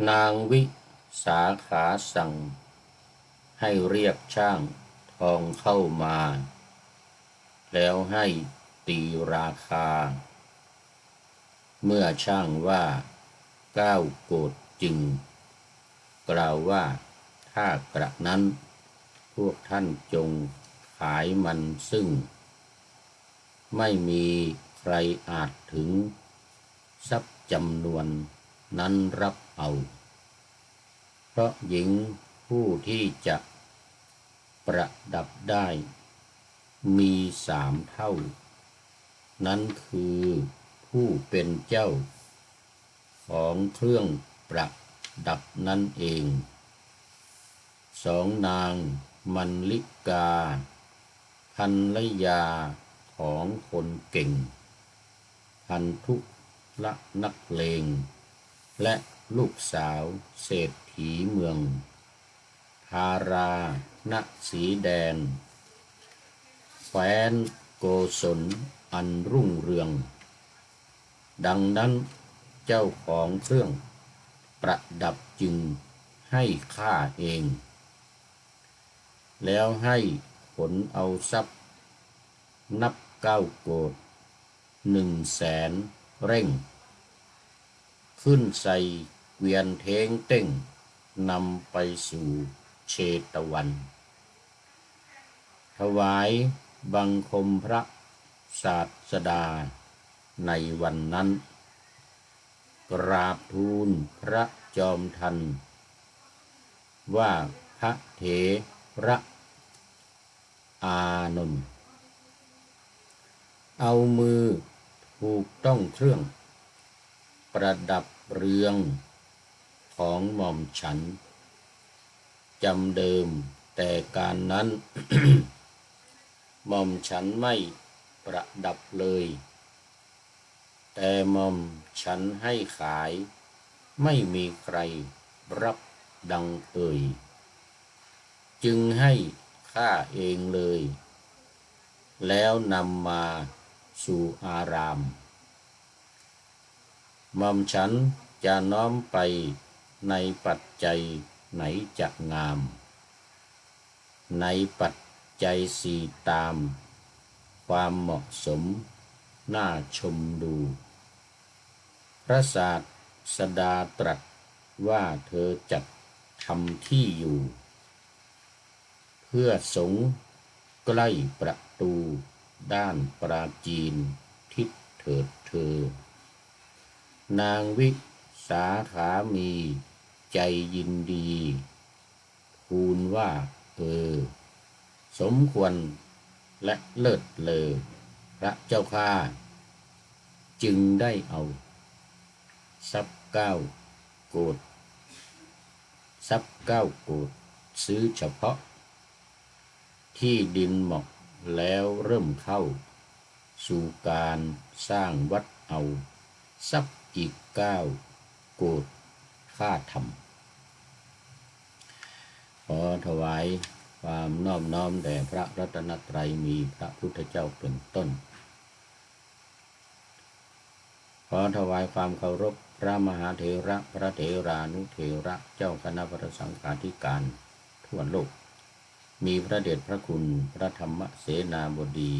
นางวิสาขาสั่งให้เรียกช่างทองเข้ามาแล้วให้ตีราคาเมื่อช่างว่า9 โกฏจึงกล่าวว่าถ้ากระนั้นพวกท่านจงขายมันซึ่งไม่มีใครอาจถึงทรัพย์จำนวนนั้นรับเอาเพราะหญิงผู้ที่จะประดับได้มี3 เท่านั้นคือผู้เป็นเจ้าของเครื่องประดับนั่นเอง2 นางมัลลิกาภรรยาของคนเก่งพันธุละนักเลงและลูกสาวเศรษฐีเมืองทาราณสีแดนแคว้นโกศลอันรุ่งเรืองดังนั้นเจ้าของเครื่องประดับจึงให้ข้าเองแล้วให้ขนเอาทรัพย์นับ9 โกฏ100,000 เร่งขึ้นใส่เกวียนเท้งเต้งนำไปสู่เชตวันถวายบังคมพระศาสดาในวันนั้นกราบทูลพระจอมทันว่าพระเถระอานนท์เอามือถูกต้องเครื่องประดับเรืองของหม่อมฉันจำเดิมแต่การนั้น หม่อมฉันไม่ประดับเลยแต่หม่อมฉันให้ขายไม่มีใครรับดังเอ่ยจึงให้ข้าเองเลยแล้วนำมาสู่อารามหม่อมฉันจะน้อมไปในปัจจัยไหนจะงามในปัจจัย4ตามความเหมาะสมน่าชมดูพระศาสดาตรัสว่าเธอจัดทำที่อยู่เพื่อสงฆ์ใกล้ประตูด้านปราจีนทิศเถิดเธอนางวิสาขามีใจยินดีทูลว่าสมควรและเลิศเลอพระเจ้าข้าจึงได้เอาทรัพย์9 โกฏซื้อเฉพาะที่ดินเหมาะแล้วเริ่มเข้าสู่การสร้างวัดเอาทรัพย์อีก9 โกฏค่าทำขอถวายความนอบน้อมแด่พระรัตนตรัยมีพระพุทธเจ้าเป็นต้นขอถวายความเคารพพระมหาเถระพระเถรานุเถระเจ้าคณะพระสังฆาธิการทั่วโลกมีพระเดชพระคุณพระธรรมเสนาบดี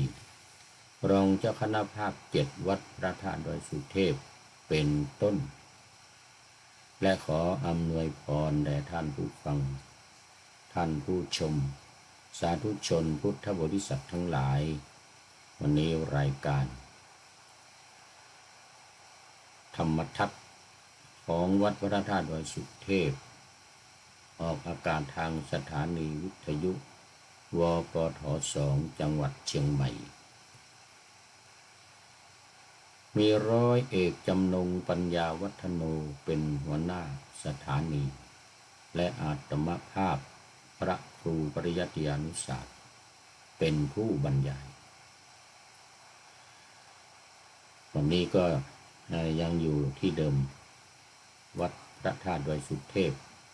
รองเจ้าคณะภาค7วัดพระธาตุดอยสุเทพเป็นต้นและขออำนวยพรแด่ท่านผู้ฟังท่านผู้ชมสาธุชนพุทธบริษัททั้งหลายวันนี้รายการธรรมทัศน์ของวัดพระธาตุดอยสุเทพออกอากาศทางสถานีวิทยุวปท2จังหวัดเชียงใหม่มีร้อยเอกจำนงปัญญาวัฒโนเป็นหัวหน้าสถานีและอาตมภาพพระครูปริยัติยานุศาสตร์เป็นผู้บรรยายวันนี้ก็ยังอยู่ที่เดิมวัดพระธาตุดอยสุเทพ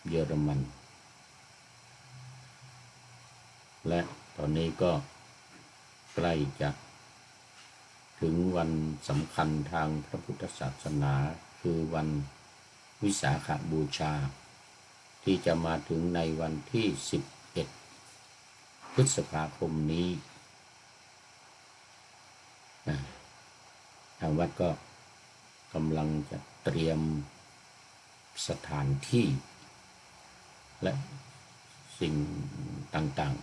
เยอรมันและตอนนี้ก็ใกล้จะถึงวันสำคัญทางพระพุทธศาสนาคือวัน วิสาขบูชาที่จะมาถึงในวันที่11พฤษภาคมนี้ทางวัดก็กำลังจะเตรียมสถานที่และสิ่งต่าง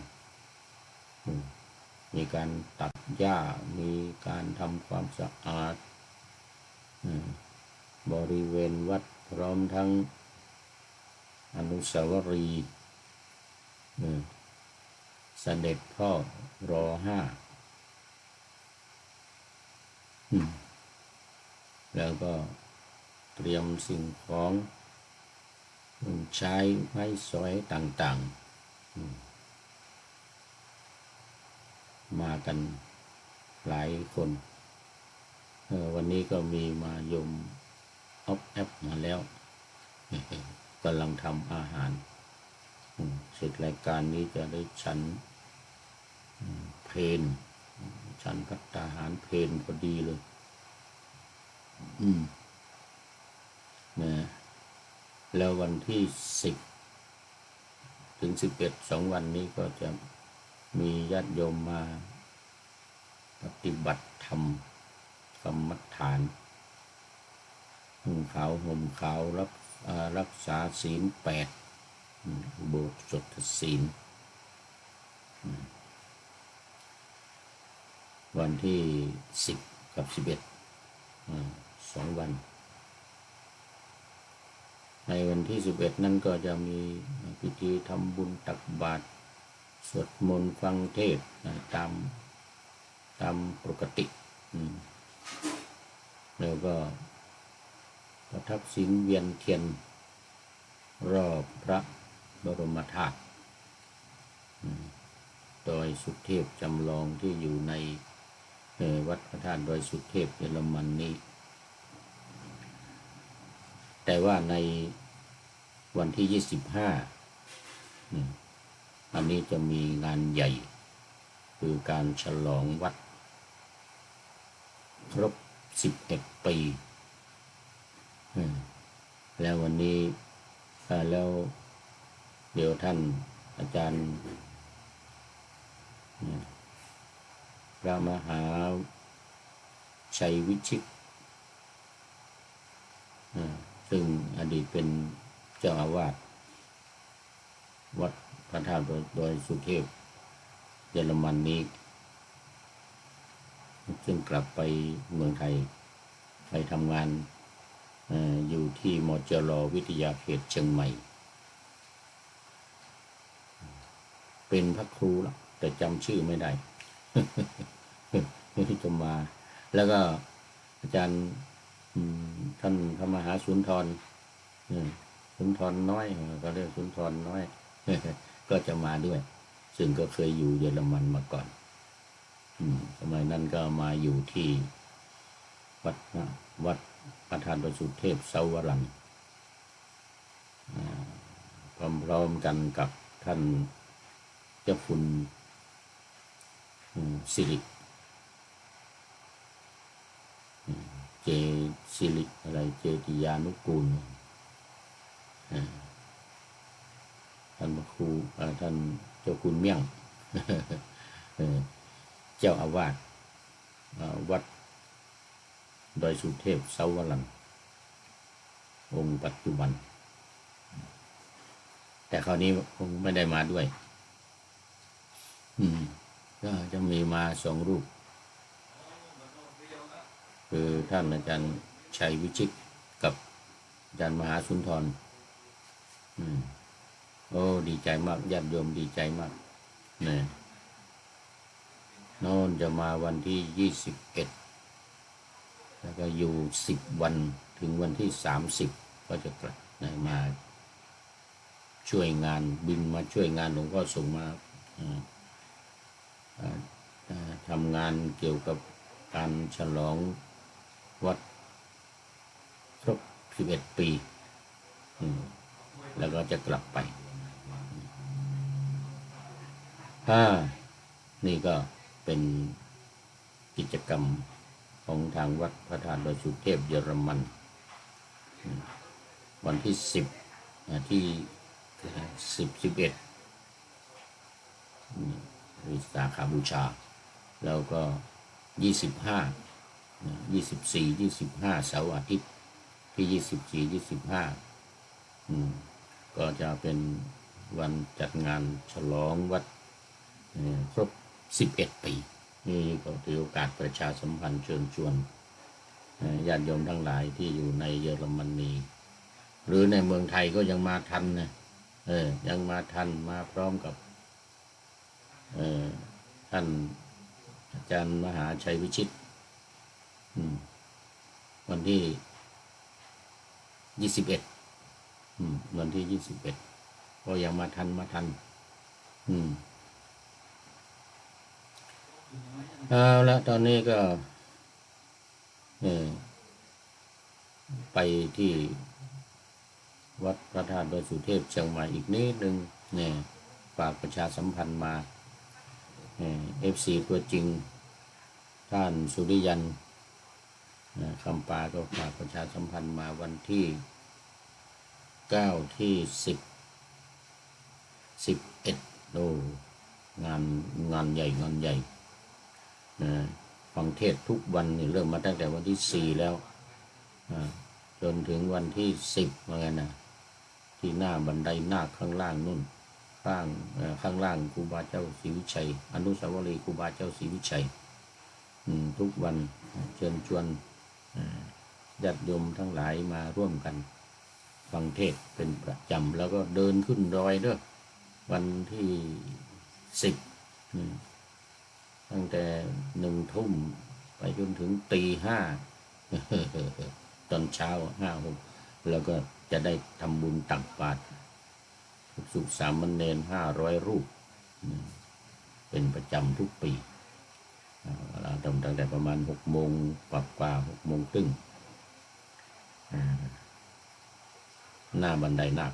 ๆมีการตัดหญ้ามีการทำความสะอาดบริเวณวัดพร้อมทั้งอนุสาวรีย์เสด็จพ่อร.5แล้วก็เตรียมสิ่งของใช้ไม้สอยต่างๆมากันหลายคนวันนี้ก็มีมายมออฟแอปมาแล้วกำลังทำอาหารเสร็จรายการนี้จะได้ฉันเพลฉันภัตตาหารเพลพอดีเลยนะแล้ววันที่10 ถึง 11 2 วันนี้ก็จะมีญาติโยมมาปฏิบัติธรรมกรรมฐานนุ่งขาวห่มขาวรักษาศีล8โบสถ์สดศีลวันที่10 กับ 11 2 วันในวันที่11นั้นก็จะมีพิธีทำบุญตักบาตรสวดมนต์ฟังเทศน์ตามปกติแล้วก็ประทับศีลเวียนเทียนรอบพระบรมธาตุดอยสุเทพจำลองที่อยู่ในวัดพระธาตุดอยสุเทพเยอรมันนี้แต่ว่าในวันที่25อันนี้จะมีงานใหญ่คือการฉลองวัดครบ11 ปีแล้ววันนี้แล้วเดี๋ยวท่านอาจารย์พระมหาชัยวิชิตซึ่งอดีตเป็นเจ้าอาวาสวัดพระธาตุดอยสุเทพเยอรมันนี้ซึ่งกลับไปเมืองไทยไปทำงานอยู่ที่มจร.วิทยาเขตเชียงใหม่เป็นพระครูแล้วแต่จำชื่อไม่ได้ ที่จะมาแล้วก็อาจารย์ท่านพระมหาสุนทรน้อยก็เรียกสุนทรน้อย ก็จะมาด้วยซึ่งก็เคยอยู่เยอรมันมาก่อนสมัยนั้นก็มาอยู่ที่วัดพระธาตุดอยสุเทพเสาวรังพร้อมๆกันกับท่านเจ้าคุณสิริสิริอะไรเจติยานุกูลท่านพระครูท่านเจ้าคุณเมี่ยง เจ้าอาวาสวัดดอยสุเทพเสาวรังองค์ปัจจุบันแต่คราวนี้คงไม่ได้มาด้วยก็จะมีมา2 รูปคือท่านอาจารย์ชัยวิชิตกับอาจารย์มหาสุนทรโอ้ดีใจมากญาติโยมดีใจมากเนี่ยโน่นจะมาวันที่21แล้วก็อยู่10 วันถึงวันที่30ก็จะกลับมาช่วยงานบินมาช่วยงานหลวงพ่อส่งมาทำงานเกี่ยวกับการฉลองวัดครบ11 ปีแล้วก็จะกลับไปนี่ก็เป็นกิจกรรมของทางวัดพระธาตุดอยสุเทพเยอรมัน วันที่10ที่11วิสาขบูชาแล้วก็24 25เสาร์อาทิตย์ที่24 25ก็จะเป็นวันจัดงานฉลองวัดครบ11 ปีนี่ก็ถือโอกาสประชาสัมพันธ์เชิญชวนญาติโยมทั้งหลายที่อยู่ในเยอรมนีหรือในเมืองไทยก็ยังมาทันนะยังมาทันมาพร้อมกับท่านอาจารย์มหาชัยวิชิตวันที่21วันที่21ก็ยังมาทันเอาละตอนนี้ก็ไปที่วัดพระธาตุดอยสุเทพเชียงใหม่อีกนิดนึงเนี่ยฝากประชาสัมพันธ์มาFC ตัวจริงท่านสุริยันคำปาก็ฝากประชาสัมพันธ์มาวันที่9ที่10 11โอ้งานใหญ่ฟังเทศทุกวันนี่เริ่มมาตั้งแต่วันที่4แล้วจนถึงวันที่10เหมือนกันนะที่หน้าบันไดนาคข้างล่างนู่นข้างล่างครูบาเจ้าศรีวิชัยอนุสาวรีย์ครูบาเจ้าศรีวิชัยทุกวันเชิญชวนญาติโยมทั้งหลายมาร่วมกันฟังเทศเป็นประจำแล้วก็เดินขึ้นดอยด้วยวันที่10ตั้งแต่1 ทุ่มไปจนถึงตี 5ตอนเช้า5-6แล้วก็จะได้ทำบุญตักบาตรสุขสามเณร500 รูปเป็นประจำทุกปีเราทำตั้งแต่ประมาณ6 โมงกว่า6 โมงครึ่งหน้าบันไดนาค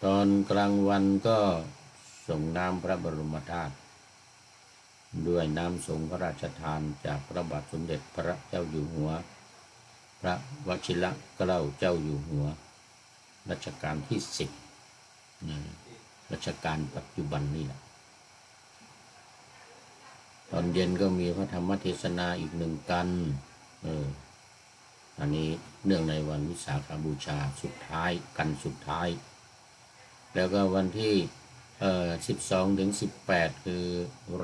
ตอนกลางวันก็ส่งน้ำพระบรมธาตุด้วยน้ำสงฆ์พระราชทานจากพระบาทสมเด็จพระเจ้าอยู่หัวพระวชิรเกล้าเจ้าอยู่หัวรัชกาลที่10รัชกาลปัจจุบันนี่แหละตอนเย็นก็มีพระธรรมเทศนาอีก1 กันอันนี้เนื่องในวันวิสาขบูชาสุดท้ายแล้วก็วันที่12 ถึง 18คือ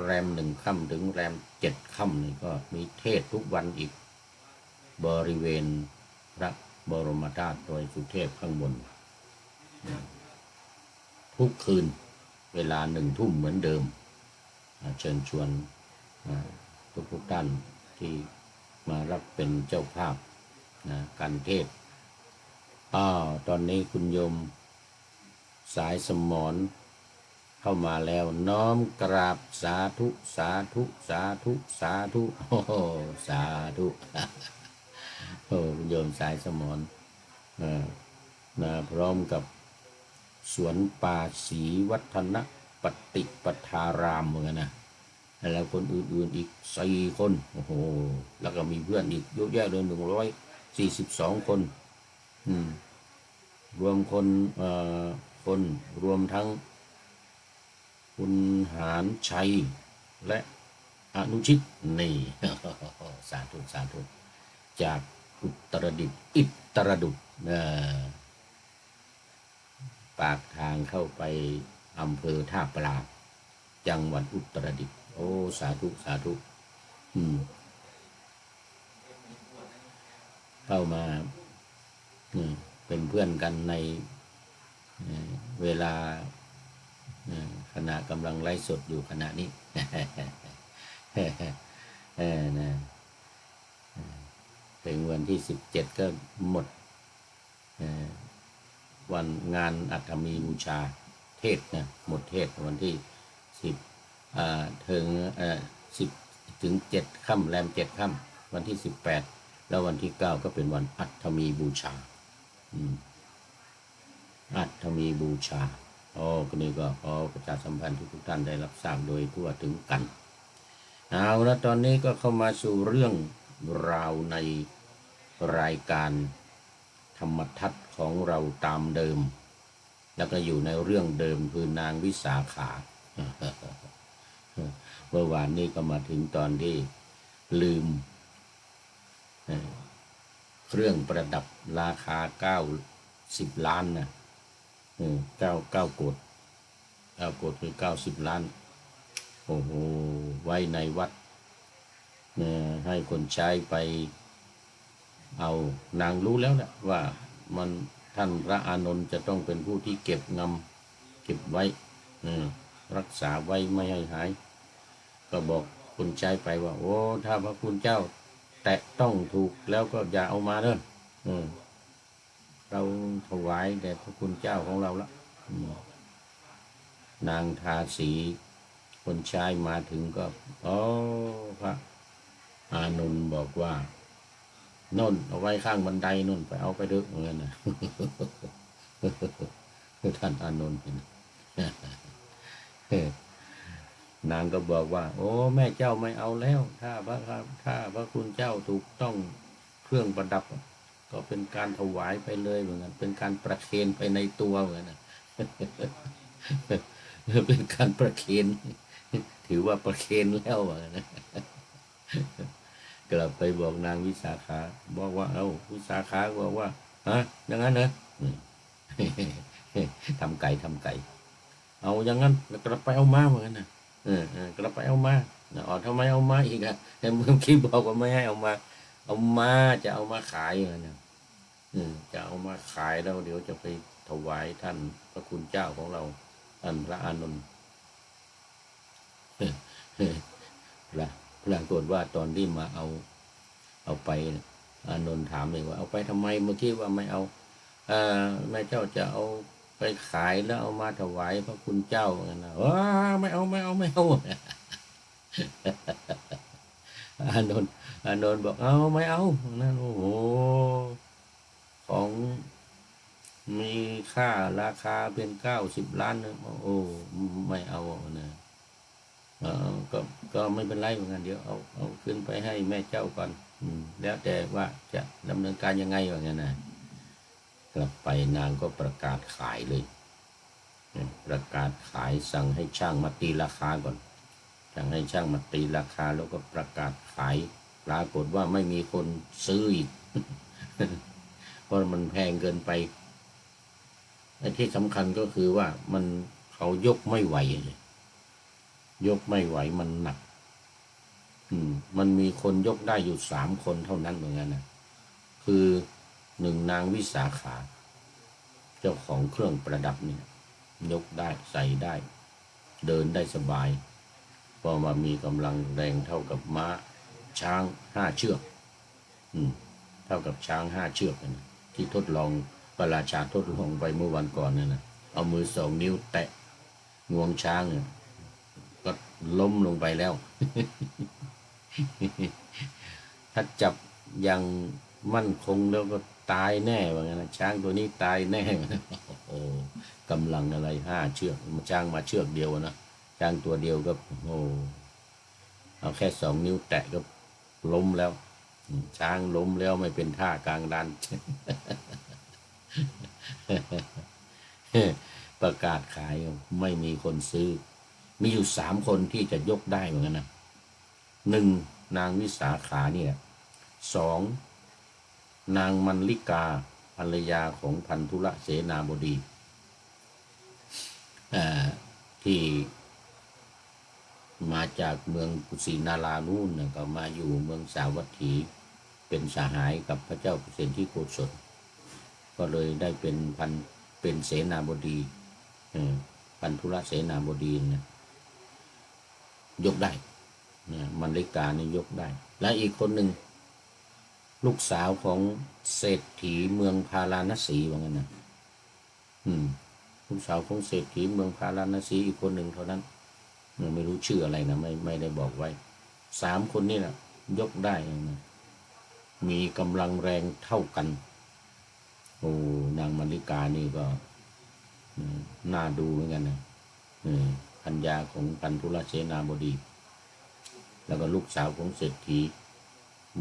แรม1 ค่ำถึงแรม7 ค่ำนี่ก็มีเทศทุกวันอีกบริเวณพระบรมธาตุดอยสุเทพข้างบนทุกคืนเวลา1 ทุ่มเหมือนเดิมเชิญชวนทุกท่านที่มารับเป็นเจ้าภาพการเทศตอนนี้คุณโยมสายสมรเข้ามาแล้วน้อมกราบสาธุโอ้สาธุคุณโยมสายสมรพร้อมกับสวนป่าศรีวัฒนปฏิปทารามเหมือนกันนะแล้วคนอื่นๆอีก4 คนโอ้โหแล้วก็มีเพื่อนอีกเยอะแยะเลย142 คนรวมคนรวมทั้งคุณหารชัยและอนุชิตนี่สาธุจากอุตรดิตถ์อิตรดุษปากทางเข้าไปอำเภอท่าปลาจังหวัดอุตรดิตถ์โอ้สาธุเข้ามาเป็นเพื่อนกันในเวลาขณะกำลังไลฟ์สดอยู่ขณะนี้ถึงวันที่17ก็หมดวันงานอัฐมีบูชาเทศนะหมดเทศวันที่10ถึง10 ถึง 7 ค่ำแรม 7 ค่ำวันที่18แล้ววันที่9ก็เป็นวันอัฐมีบูชาอัฐมีบูชาก็นี่ก็ขอประชาสัมพันธ์ทุกท่านได้รับทราบโดยทั่วถึงกันเอาแล้วตอนนี้ก็เข้ามาสู่เรื่องราวใน รายการธรรมทัศน์ของเราตามเดิมแล้วก็อยู่ในเรื่องเดิมคือนางวิสาขาเมื่อวานนี้ก็มาถึงตอนที่ลืมเครื่องประดับราคา90 ล้านนะ9 โกฏคือ90 ล้านโอ้โหไว้ในวัดให้คนใช้ไปเอานางรู้แล้วแหละว่ามันท่านพระอานนท์จะต้องเป็นผู้ที่เก็บไว้รักษาไว้ไม่ให้หายก็บอกคนใช้ไปว่าโอ้ถ้าพระคุณเจ้าแตะต้องถูกแล้วก็อย่าเอามาเด้อเราถวายแด่พระคุณเจ้าของเราละนางทาสีคนใช้มาถึงก็อ๋อพระอานนท์บอกว่าโน่นเอาไว้ข้างบันไดโน่นไปเอาไปเถอะเหมือนกันนะท่านอานนท์เห็นนางก็บอกว่าโอ้แม่เจ้าไม่เอาแล้วถ้าพระคุณเจ้าถูกต้องเครื่องประดับก็เป็นการถวายไปเลยเหมือนกันเป็นการประเคนไปในตัวเหมือนกันเป็นการประเคนถือว่าประเคนแล้วเหมือนกันกลับไปบอกนางวิสาขาบอกว่าเอาวิสาขาบอกว่าฮะอย่างนั้นเหรอทำไก่เอาอย่างนั้นแล้วกลับไปเอามาเหมือนกันนะกลับไปเอามาอ๋อทำไมเอามาอีกอ่ะแต่เมื่อกี้บอกว่าไม่ให้เอามาจะเอามาขายอย่างนั้นจะเอามาขายแล้วเดี๋ยวจะไปถวายท่านพระคุณเจ้าของเราท่านพระอานนท์ปรากฏว่าตอนที่มาเอาไปอานนท์ถามเองว่าเอาไปทำไมเมื่อกี้ว่าไม่เอาแม่เจ้าจะเอาไปขายแล้วเอามาถวายพระคุณเจ้านะว้าไม่เอาอานนท์บอกเอาไม่เอานั่นโอ้โหของมีค่าราคาเป็น90 ล้านนะโอ้ไม่เอานะก็ไม่เป็นไรเหมือนกันเดี๋ยวเอาขึ้นไปให้แม่เจ้าก่อนแล้วแต่ว่าจะดำเนินการยังไงอย่างนั้นนะกลับไปนางก็ประกาศขายเลยประกาศขายสั่งให้ช่างมาตีราคาก่อนสั่งให้ช่างมาตีราคาแล้วก็ประกาศขายปรากฏว่าไม่มีคนซื้ออีก เพราะมันแพงเกินไปไอ้ที่สำคัญก็คือว่าเขายกไม่ไหวเลยยกไม่ไหวมันหนักมันมีคนยกได้อยู่3 คนเท่านั้นเหมือนกันนะคือ1นางวิสาขาเจ้าของเครื่องประดับนี่ยกได้ใส่ได้เดินได้สบายเพราะว่ามีกำลังแรงเท่ากับม้าช้าง5 เชือกเท่ากับช้าง5 เชือกนะที่ทดลองพระราชาทดลองไปเมื่อวันก่อนนั่นนะเอามือ2 นิ้วแตะงวงช้างเนี่ยก็ล้มลงไปแล้ว ถ้าจับอย่างมั่นคงแล้วก็ตายแน่ว่างั้นนะช้างตัวนี้ตายแน่โอ้กำลังอะไร5 เชือกช้างมาเชือกเดียวนะช้างตัวเดียวก็โอ้เอาแค่2 นิ้วแตะก็ล้มแล้วช้างล้มแล้วไม่เป็นท่ากลางดัน ประกาศขายไม่มีคนซื้อมีอยู่3 คนที่จะยกได้เหมือนกันนะ1นางวิสาขาเนี่ย2นางมัลลิกาภรรยาของพันธุระเสนาบดีที่มาจากเมืองกุสินารานู่นก็มาอยู่เมืองสาวัตถีเป็นสหายกับพระเจ้าเปรตที่โกศลก็เลยได้เป็นเสนาบดีพันธุระเสนาบดีนะยกได้มัลลิกานี่ยกได้และอีกคนหนึ่งลูกสาวของเศรษฐีเมืองพาราณสีว่างั้นนะลูกสาวของเศรษฐีเมืองพาราณสีอีกคนหนึ่งเท่านั้นไม่รู้ชื่ออะไรนะไม่ได้บอกไว้3 คนนี่แหละยกได้นะมีกำลังแรงเท่ากันโอ้นางมัลลิกานี่ก็น่าดูเหมือนกันนะภรรยาของพันธุระเสนาบดีแล้วก็ลูกสาวของเศรษฐี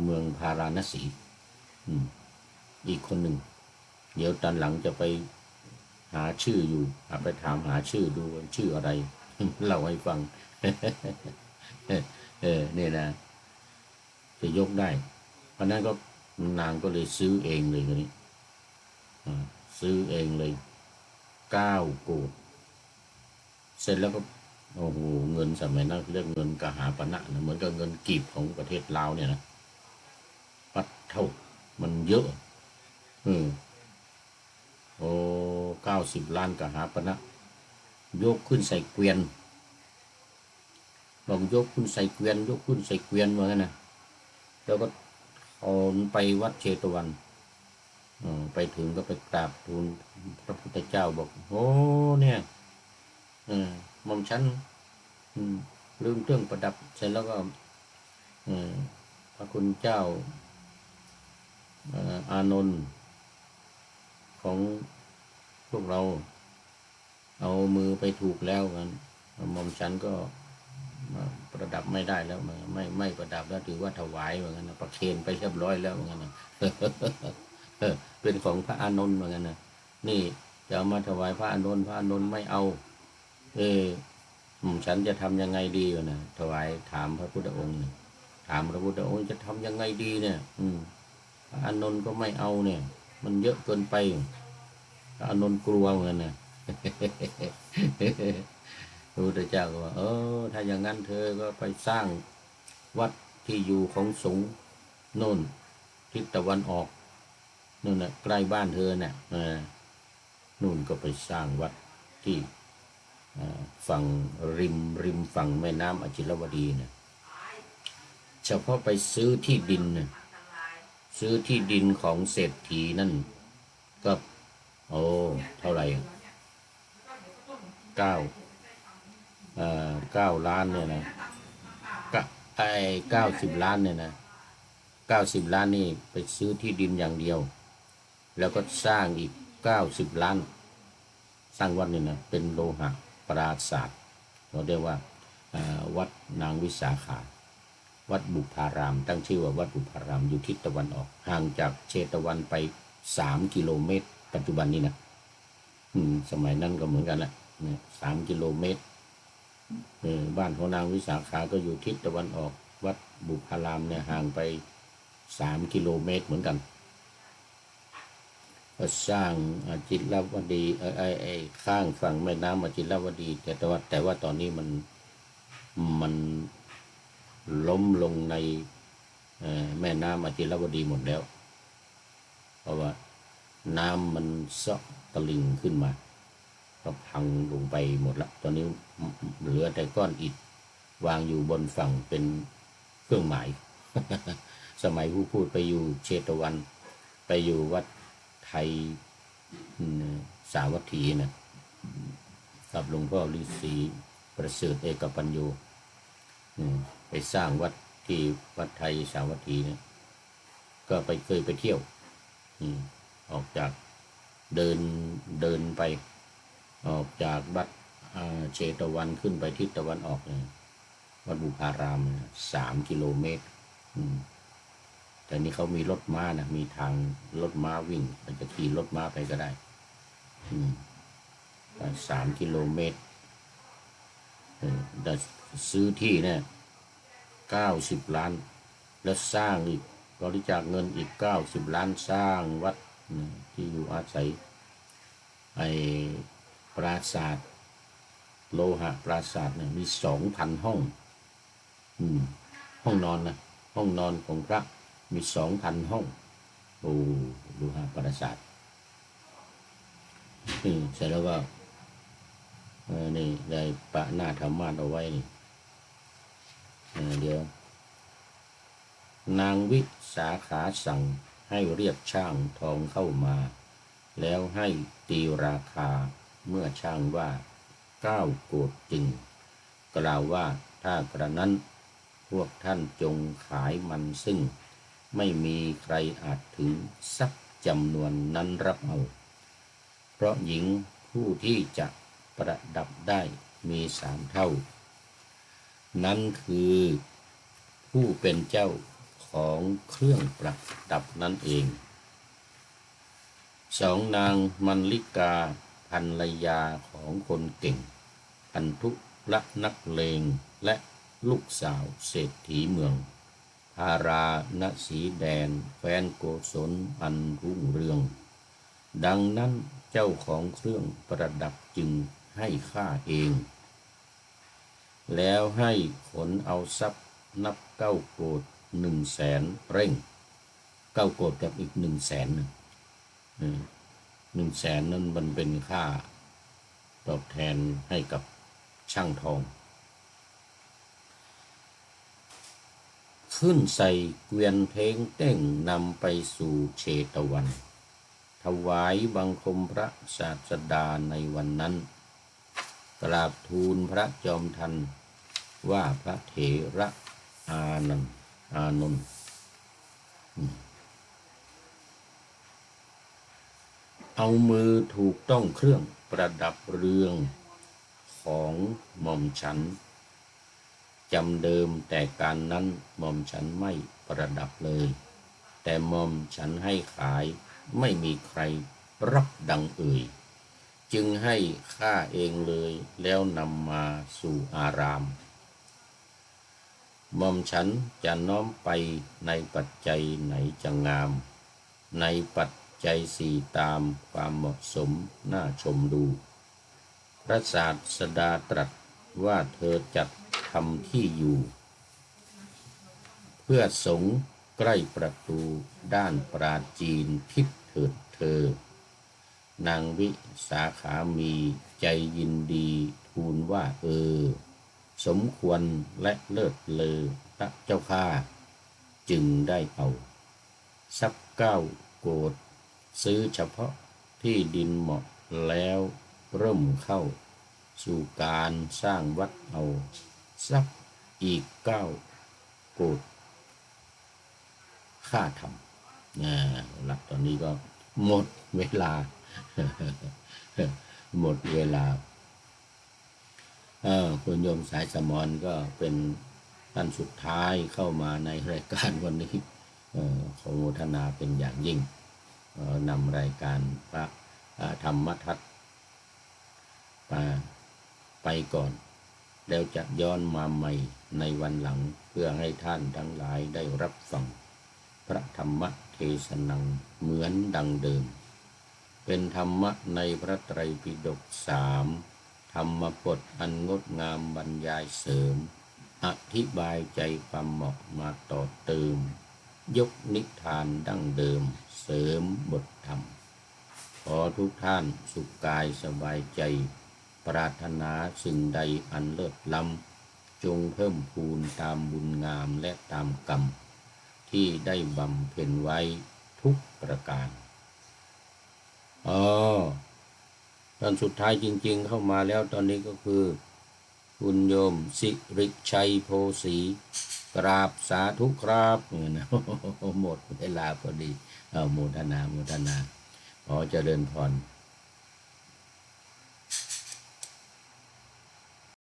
เมืองพาราณสี อีกคนหนึ่งเดี๋ยวตอนหลังจะไปหาชื่ออยู่ไปถามหาชื่อดูชื่ออะไร เล่าให้ฟัง เนี่ยนะจะยกได้เพราะนั้นก็นางก็เลยซื้อเองเลยคนนี้ซื้อเองเลย9 โกฏเสร็จแล้วก็โอ้โหเงินสมัยนั้นเรียกเงินกหาปณะนะเหมือนกับเงินกีบของประเทศลาวเนี่ยนะปัดเท่ามันเยอะโอ้90 ล้านกหาปณะยกขึ้นใส่เกวียนลองยกขึ้นใส่เกวียนยกขึ้นใส่เกวียนว่างั้นนะแล้วก็เอาไปวัดเชตวันไปถึงก็ไปกราบทูลพระพุทธเจ้าบอกโอ้เนี่ยหม่อมฉันลืมเครื่องประดับเสร็จแล้วก็พระคุณเจ้าอานนท์ของพวกเราเอามือไปถูกแล้วกันหม่อมฉันก็ประดับไม่ได้แล้วไม่ประดับแล้วถือว่าถวายเหมือนกันนะประเคนไปเรียบร้อยแล้วเหมือนกันนะเป็นของพระอานนท์เหมือนกันนะนี่จะเอามาถวายพระอานนท์พระอานนท์ไม่เอาฉันจะทำยังไงดีวะนะถวายถามพระพุทธองค์ถามพระพุทธองค์จะทำยังไงดีเนี่ยพระอานนท์ก็ไม่เอาเนี่ย มันเยอะเกินไปพระอานนท์กลัวเหมือนกันนะพระพุทธเจ้าก็ว่าถ้าอย่างนั้นเธอก็ไปสร้างวัดที่อยู่ของสงฆ์โน่นทิศตะวันออกนู่นน่ะใกล้บ้านเธอน่ะนู่นก็ไปสร้างวัดที่ฝั่งริมฝั่งแม่น้ำอจิรวดีเนี่ยเฉพาะไปซื้อที่ดินเนี่ยซื้อที่ดินของเศรษฐีนั่นก็เท่าไหร่เก้า9 ล้านเนี่ยนะ90 ล้านเนี่ยนะ90 ล้านนี่ไปซื้อที่ดินอย่างเดียวแล้วก็สร้างอีก90 ล้านสร้างวัดนี่นะเป็นโลหะปราสาทเราเรียกว่าวัดนางวิสาขาวัดบุพารามตั้งชื่อว่าวัดบุพารามอยู่ทิศตะวันออกห่างจากเชตวันไป3 กิโลเมตรปัจจุบันนี้นะสมัยนั้นก็เหมือนกันแหละ3 กิโลเมตรบ้านของนางวิสาขาก็อยู่ทิศตะวันออกวัดบุพารามเนี่ยห่างไป3 กิโลเมตรเหมือนกันก็สร้างอจิรวดีข้างฝั่งแม่น้ำอจิรวดีแต่ว่าตอนนี้มันล้มลงในแม่น้ำอจิรวดีหมดแล้วเพราะว่าน้ำมันเซาะตลิ่งขึ้นมาก็พังลงไปหมดละตอนนี้เหลือแต่ก้อนอิฐวางอยู่บนฝั่งเป็นเครื่องหมาย สมัยผู้พูดไปอยู่เชตวันไปอยู่วัดไทยสาวัตถีนะกับหลวงพ่อฤาษีประเสริฐเอกปัญโยไปสร้างวัดที่วัดไทยสาวัตถีเนี่ยก็เคยไปเที่ยวออกจากเดินไปออกจากวัดเชตวันขึ้นไปทิศตะวันออกเนี่ยวัดบุพาราม3 กิโลเมตรแต่นี่เขามีรถม้านะมีทางรถม้าวิ่งมันจะขี่รถม้าไปก็ได้3 กิโลเมตรแต่ซื้อที่เนี่ย90 ล้านแล้วสร้างอีกบริจาคเงินอีก90 ล้านสร้างวัดที่อยู่อาศัยปราสาทโลหะปราสาทเนี่ยมี2,000 ห้องห้องนอนนะห้องนอนของพระมี2,000 ห้องโลหะปราสาทเสร็จแล้วก็นี่ได้ปะหน้าธรรมาสเอาไว้นี่เดี๋ยวนางวิสาขาสั่งให้เรียกช่างทองเข้ามาแล้วให้ตีราคาเมื่อช่างว่า9 โกฏจริงกล่าวว่าถ้ากระนั้นพวกท่านจงขายมันซึ่งไม่มีใครอาจถึงสักจำนวนนั้นรับเอาเพราะหญิงผู้ที่จะประดับได้มี3 เท่านั้นคือผู้เป็นเจ้าข ของเครื่องประดับนั่นเองสองนางมัลลิกาภรรยาของคนเก่งพันธุละนักเลงและลูกสาวเศรษฐีเมืองพาราณสีแดนแคว้นโกศลอันรุ่งเรืองดังนั้นเจ้าของเครื่องประดับจึงให้ข้าเองแล้วให้ขนเอาทรัพย์นับ9 โกฏ100,000เร่ง9 โกฏกับอีก100,000 100,000นั้นมันเป็นค่าตอบแทนให้กับช่างทองขึ้นใส่เกวียนเพลงเต้งนำไปสู่เชตวันถวายบังคมพระศาสดาในวันนั้นกราบทูลพระจอมทันว่าพระเถระอานนท์เอามือถูกต้องเครื่องประดับเรืองของหม่อมฉันจำเดิมแต่การนั้นหม่อมฉันไม่ประดับเลยแต่หม่อมฉันให้ขายไม่มีใครรับดังเอ่ยจึงให้ข้าเองเลยแล้วนำมาสู่อารามหม่อมฉันจะน้อมไปในปัจจัยไหนจะงามในปัจจัยสี่ตามความเหมาะสมน่าชมดูพระศาสดาตรัสว่าเธอจัดทำที่อยู่เพื่อสงฆ์ใกล้ประตูด้านปราจีนทิศเถิดเธอนางวิสาขามีใจยินดีทูลว่าสมควรและเลิศเลอพระเจ้าข้าจึงได้เอาทรัพย์9 โกฏซื้อเฉพาะที่ดินเหมาะแล้วเริ่มเข้าสู่การสร้างวัดเอาทรัพย์อีก9 โกฏค่าทำหลักตอนนี้ก็หมดเวลา หมดเวลาคุณโยมสายสมรก็เป็นท่านสุดท้ายเข้ามาในรายการวันนี้ขอโมทนาเป็นอย่างยิ่งนำรายการพระธรรมทัศน์ไปก่อนแล้วจะย้อนมาใหม่ในวันหลังเพื่อให้ท่านทั้งหลายได้รับฟังพระธรรมเทศนังเหมือนดังเดิมเป็นธรรมะในพระไตรปิฎก3ธรรมบทอันงดงามบรรยายเสริมอธิบายใจความเหมาะมาต่อเติมยกนิทานดั้งเดิมเสริมบทธรรมขอทุกท่านสุขกายสบายใจปรารถนาสิ่งใดอันเลิศล้ำจงเพิ่มพูนตามบุญงามและตามกรรมที่ได้บำเพ็ญไว้ทุกประการตอนสุดท้ายจริงๆเข้ามาแล้วตอนนี้ก็คือคุณโยมสิริชัยโพสีกราบสาธุครับหมดเวลาพอดีโมทนาขอเจริญพร